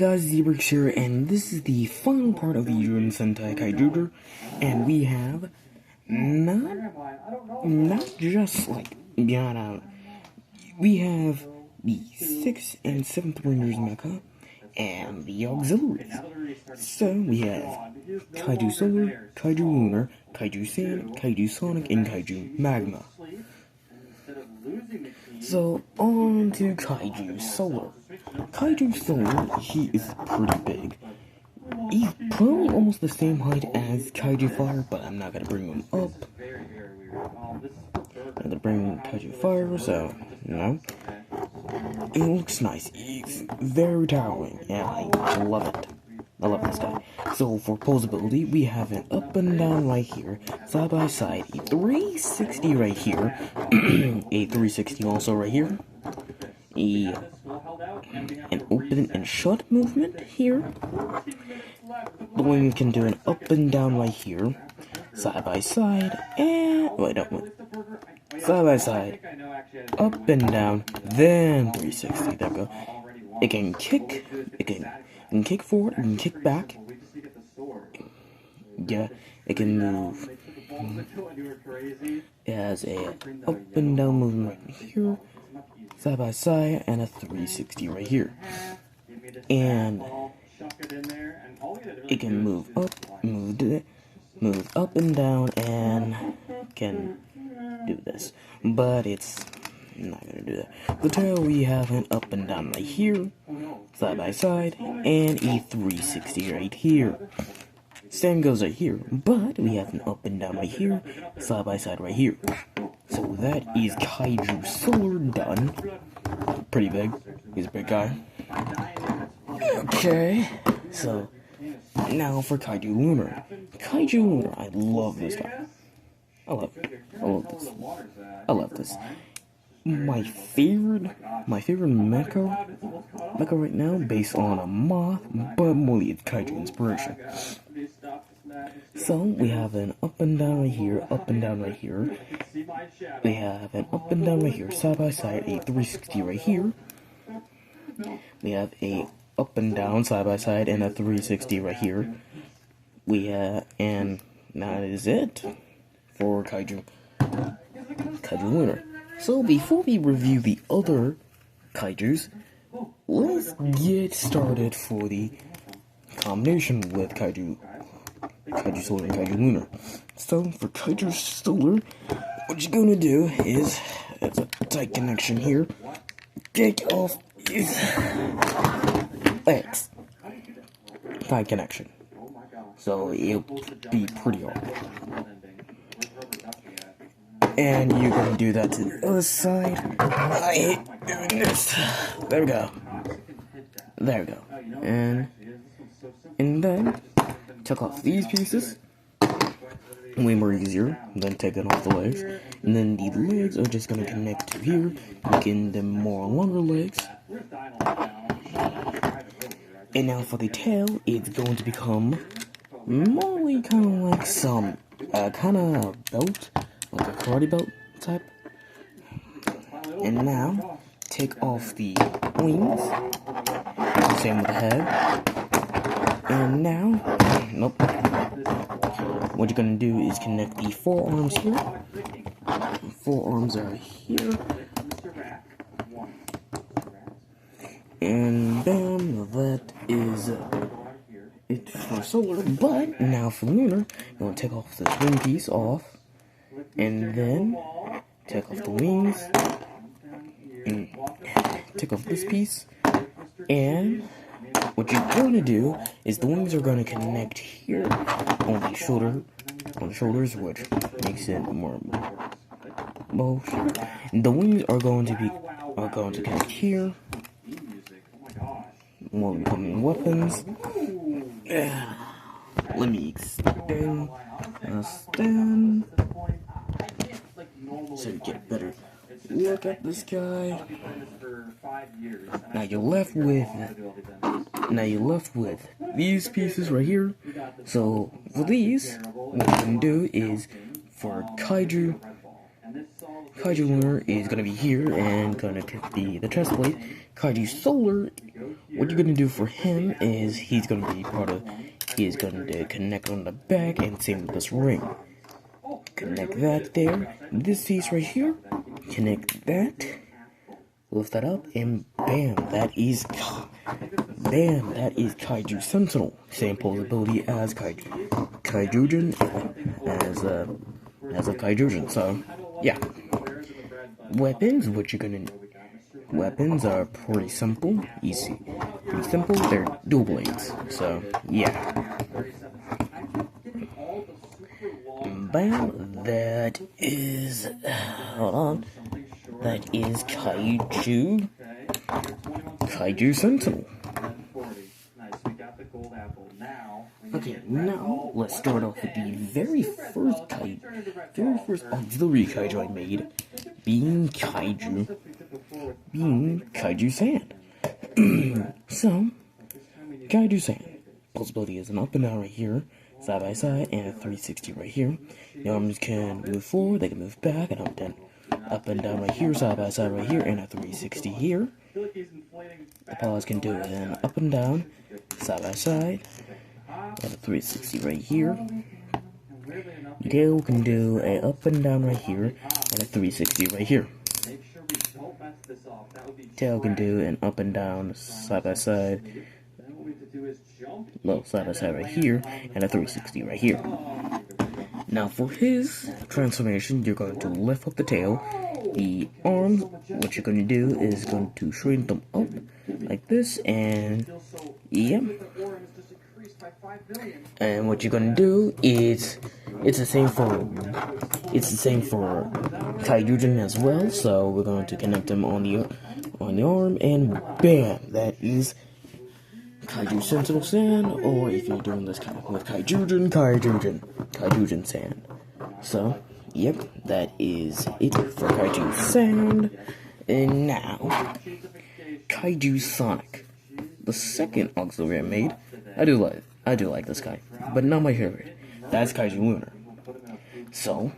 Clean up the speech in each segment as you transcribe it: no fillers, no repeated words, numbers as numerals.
guys, Zebrix here, and this is the final part of the Zyuden Sentai Kaijuger, and we have not just like beyond out. We have the 6th and 7th Rangers mecha and the auxiliaries. So we have Kaiju Solar, Kaiju Lunar, Kaiju Sand, Kaiju Sonic, and Kaiju Magma. So on to Kaiju Solar. Kaiju Solar, he is pretty big. He's probably almost the same height as Kaiju Fire, but I'm not gonna bring him up. I'm gonna bring Kaiju Fire, so no. It looks nice. He's very towering, and I love it. I love this guy. So for posability, we have an up and down right here, side by side, a 360 right here, a 360 also right here, an open and shut movement here. The wing can do an up and down right here, side by side, and side by side, up and down, then 360. There we go. It can kick. It can kick forward. It can kick back. Yeah, it can move. It has a up and down movement right here, side by side, and a 360 right here. And it can move up and down, and can do this. But it's not gonna do that. The tail, we have an up and down right here, side by side, and a 360 right here. Same goes right here, but we have an up and down right here, side by side right here. So that is Kaiju Solar done. Pretty big. He's a big guy. Okay, so now for Kaiju Lunar. Kaiju Lunar, I love this guy. I love this. My favorite mecha right now, based on a moth, but mostly it's Kaiju inspiration. So we have an up and down right here, up and down right here. We have an up and down right here, side by side, a 360 right here. We have a up and down, side by side, and a 360 right here. And that is it for Kaiju Lunar. So before we review the other Kaijus, let's get started for the combination with Kaiju Solar and Kaiju Lunar. So for Kaiju Solar, what you're gonna do is, it's a tight connection here, take off his legs. Tight connection. So it'll be pretty hard. And you're gonna do that to the other side. I hate doing this. There we go. And then take off these pieces. Way more easier than taking off the legs. And then the legs are just gonna connect to here, making them more longer legs. And now for the tail, it's going to become more kind of like some kind of belt, like a karate belt type. And now take off the wings. Same with the head. And now, what you're gonna do is connect the forearms here. Forearms are here. And bam, that is it for Solar. But now for Lunar, you want to take off the wing piece off, and then take off the wings, and take off this piece. And what you're going to do is the wings are going to connect here on the shoulders, which makes it more motion. The wings are going to connect here. More becoming weapons. Let me extend, so you get a better look at this guy. Now you're left with these pieces right here. So for these, what you can do is for Kaiju Kaiju Lunar is gonna be here and gonna pick the chest plate. Kaiju Solar, what you're gonna do for him is he's gonna connect on the back and same with this ring. Connect that there. This piece right here, connect that. Lift that up and bam, that is Kaiju Sentinel. Same pose ability as Kaijugen as a Kaijugen. So yeah. Weapons are pretty simple, easy. Pretty simple, they're dual blades. So yeah. Bam, that is Kaiju Sentinel. Okay, now let's start off with the very first auxiliary Kaiju I made, being Kaiju Sand. So, Kaiju Sand. Possibility is an up and down right here, side by side, and a 360 right here. The arms can move forward, they can move back, and up and down right here, side by side right here, and a 360 here. The paws can do an up and down, side by side, and a 360 right here. The tail can do a up and down right here, and a 360 right here. Tail can do an up and down, side by side, side by side right here, and a 360 right here. Now for his transformation, you're going to lift up the tail. The arms, what you're going to do is going to shrink them up like this, and yeah. And what you're going to do is it's the same for Kaijugen as well. So we're going to connect them on the arm, and bam, that is Kaiju Sentinel Sand, or if you're doing this with Kaijugen Sand. So, yep, that is it for Kaiju Sand. And now, Kaiju Sonic, the second auxiliary I made. I do like this guy, but not my favorite. That's Kaiju Lunar. So,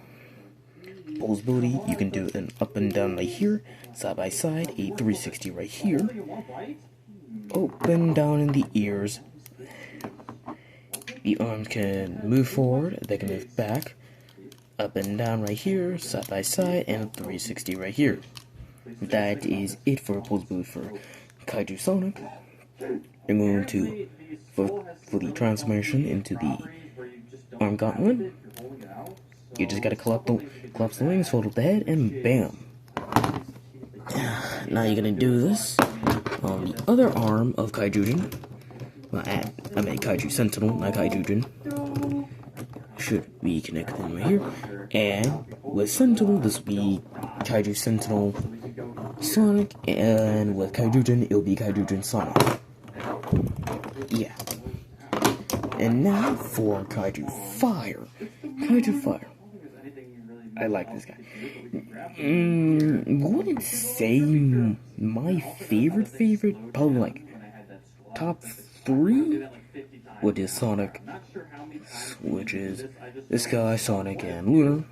pose ability, you can do an up and down right here, side by side, a 360 right here. Open down in the ears. The arms can move forward, they can move back, up and down right here, side by side, and 360 right here. That is it for possibility for Kaiju Sonic. We're going to for the transformation into the arm gauntlet. You just gotta collapse the wings, fold up the head, and bam. Now you're gonna do this on the other arm of Kaijugen. Well, I made Kaiju Sentinel, not Kaijugen. Should be connected right here. And with Sentinel, this will be Kaiju Sentinel Sonic, and with Kaijugen, it'll be Kaijugen Sonic. Yeah. And now for Kaiju Fire. Kaiju Fire. I like this guy. Wouldn't say my favorite, probably like top 3, which is Sonic, which is this guy, Sonic, and Lunar.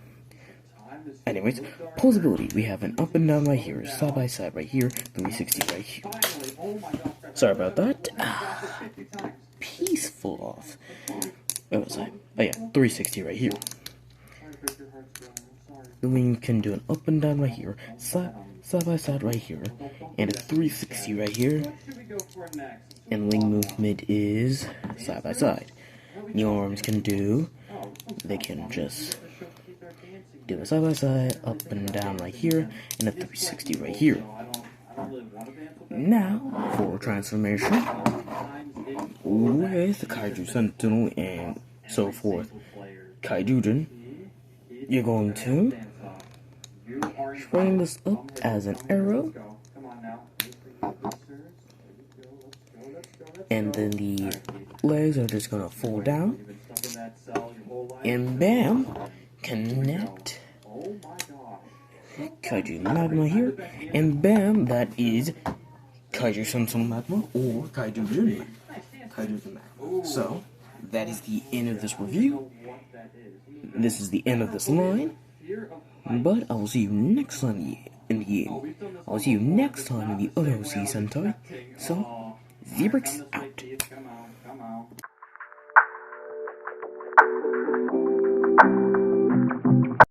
Anyways, pose ability, we have an up and down right here, side by side right here, 360 right here. Sorry about that. Peaceful off. Where was I? Oh yeah, 360 right here. The wing can do an up and down right here, side by side right here, and a 360 right here. And wing movement is side by side. The arms can do, they can just do a side by side, up and down right here, and a 360 right here. Now for transformation with the Kaiju Sentinel and so forth, Kaijugen, you're going to frame this up as an arrow, and then the legs are just gonna fold down, and bam, connect Kaiju Magma here, and bam, that is Kaiju Sentinel Magma or Kaijugen Magma. So that is the end of this review. This is the end of this line. But I will see you next time in the game. I'll see you next time in the OOC Sentai. So, Zebrix out.